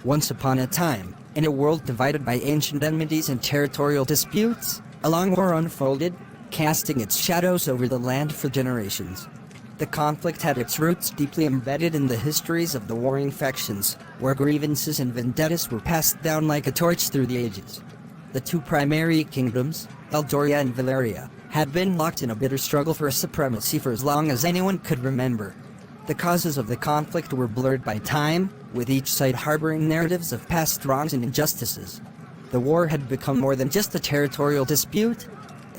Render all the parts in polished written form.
Once upon a time, in a world divided by ancient enmities and territorial disputes, a long war unfolded, casting its shadows over the land for generations. The conflict had its roots deeply embedded in the histories of the warring factions, where grievances and vendettas were passed down like a torch through the ages. The two primary kingdoms, Eldoria and Valeria, had been locked in a bitter struggle for supremacy for as long as anyone could remember. The causes of the conflict were blurred by time, with each side harboring narratives of past wrongs and injustices. The war had become more than just a territorial dispute.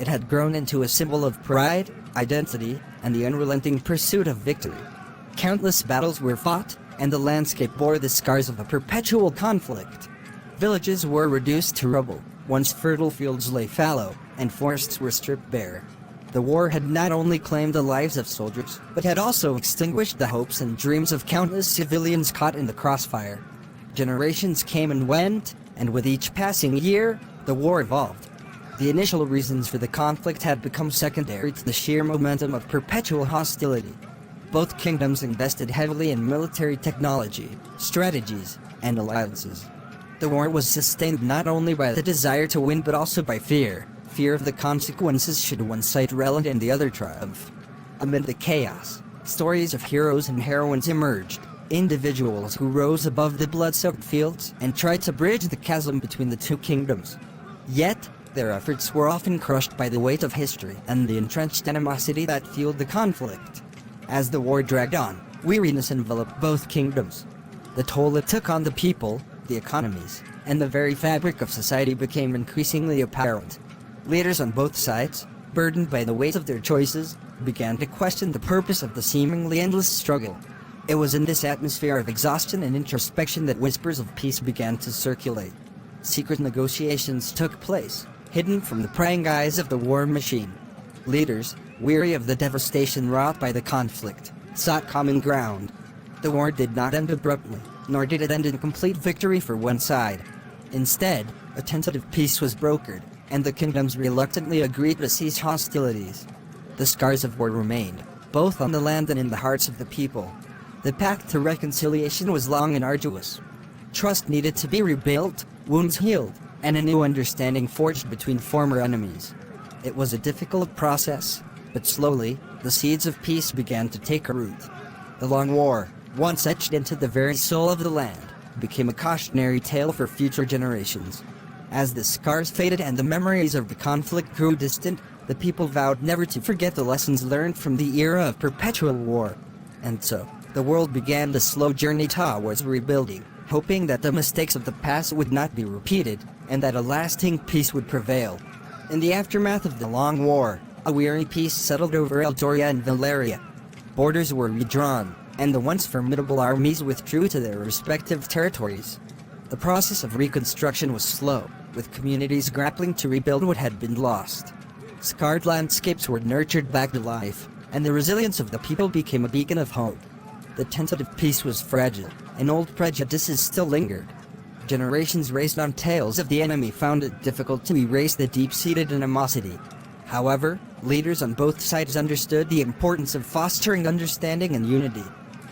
It had grown into a symbol of pride, identity, and the unrelenting pursuit of victory. Countless battles were fought, and the landscape bore the scars of a perpetual conflict. Villages were reduced to rubble, once fertile fields lay fallow, and forests were stripped bare. The war had not only claimed the lives of soldiers, but had also extinguished the hopes and dreams of countless civilians caught in the crossfire. Generations came and went, and with each passing year, the war evolved. The initial reasons for the conflict had become secondary to the sheer momentum of perpetual hostility. Both kingdoms invested heavily in military technology, strategies, and alliances. The war was sustained not only by the desire to win but also by fear of the consequences should one side relent and the other triumph. Amid the chaos, stories of heroes and heroines emerged, individuals who rose above the blood-soaked fields and tried to bridge the chasm between the two kingdoms. Yet, their efforts were often crushed by the weight of history and the entrenched animosity that fueled the conflict. As the war dragged on, weariness enveloped both kingdoms. The toll it took on the people, the economies, and the very fabric of society became increasingly apparent. Leaders on both sides, burdened by the weight of their choices, began to question the purpose of the seemingly endless struggle. It was in this atmosphere of exhaustion and introspection that whispers of peace began to circulate. Secret negotiations took place, hidden from the prying eyes of the war machine. Leaders, weary of the devastation wrought by the conflict, sought common ground. The war did not end abruptly, nor did it end in complete victory for one side. Instead, a tentative peace was brokered, and the kingdoms reluctantly agreed to cease hostilities. The scars of war remained, both on the land and in the hearts of the people. The path to reconciliation was long and arduous. Trust needed to be rebuilt, wounds healed, and a new understanding forged between former enemies. It was a difficult process, but slowly, the seeds of peace began to take root. The long war, once etched into the very soul of the land, became a cautionary tale for future generations. As the scars faded and the memories of the conflict grew distant, the people vowed never to forget the lessons learned from the era of perpetual war. And so, the world began the slow journey towards rebuilding, hoping that the mistakes of the past would not be repeated, and that a lasting peace would prevail. In the aftermath of the long war, a weary peace settled over Eldoria and Valeria. Borders were redrawn, and the once formidable armies withdrew to their respective territories. The process of reconstruction was slow, with communities grappling to rebuild what had been lost. Scarred landscapes were nurtured back to life, and the resilience of the people became a beacon of hope. The tentative peace was fragile, and old prejudices still lingered. Generations raised on tales of the enemy found it difficult to erase the deep-seated animosity. However, leaders on both sides understood the importance of fostering understanding and unity.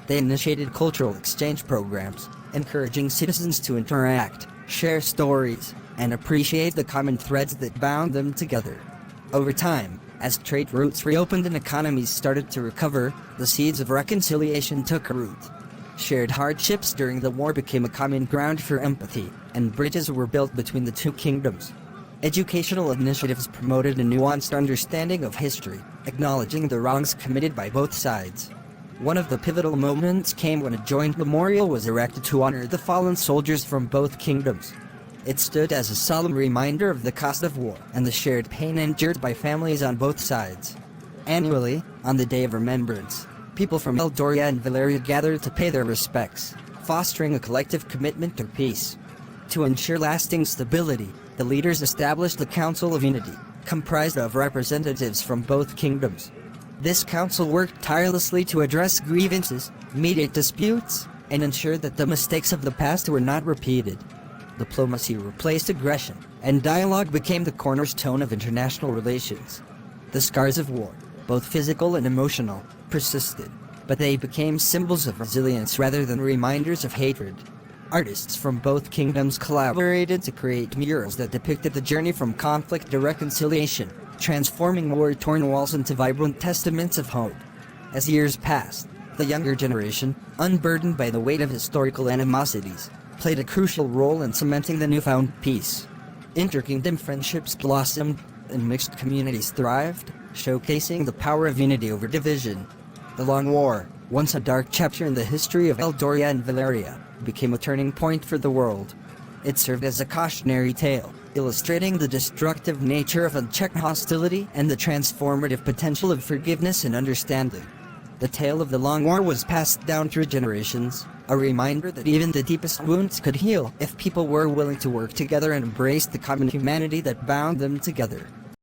They initiated cultural exchange programs, encouraging citizens to interact, share stories, and appreciate the common threads that bound them together. Over time, as trade routes reopened and economies started to recover, the seeds of reconciliation took root. Shared hardships during the war became a common ground for empathy, and bridges were built between the two kingdoms. Educational initiatives promoted a nuanced understanding of history, acknowledging the wrongs committed by both sides. One of the pivotal moments came when a joint memorial was erected to honor the fallen soldiers from both kingdoms. It stood as a solemn reminder of the cost of war and the shared pain endured by families on both sides. Annually, on the Day of Remembrance, people from Eldoria and Valeria gathered to pay their respects, fostering a collective commitment to peace. To ensure lasting stability, the leaders established the Council of Unity, comprised of representatives from both kingdoms. This council worked tirelessly to address grievances, mediate disputes, and ensure that the mistakes of the past were not repeated. Diplomacy replaced aggression, and dialogue became the cornerstone of international relations. The scars of war, both physical and emotional, persisted, but they became symbols of resilience rather than reminders of hatred. Artists from both kingdoms collaborated to create murals that depicted the journey from conflict to reconciliation, transforming war-torn walls into vibrant testaments of hope. As years passed, the younger generation, unburdened by the weight of historical animosities, played a crucial role in cementing the newfound peace. Inter-kingdom friendships blossomed, and mixed communities thrived, showcasing the power of unity over division. The Long War, once a dark chapter in the history of Eldoria and Valeria, became a turning point for the world. It served as a cautionary tale, illustrating the destructive nature of unchecked hostility and the transformative potential of forgiveness and understanding. The tale of the Long War was passed down through generations, a reminder that even the deepest wounds could heal if people were willing to work together and embrace the common humanity that bound them together.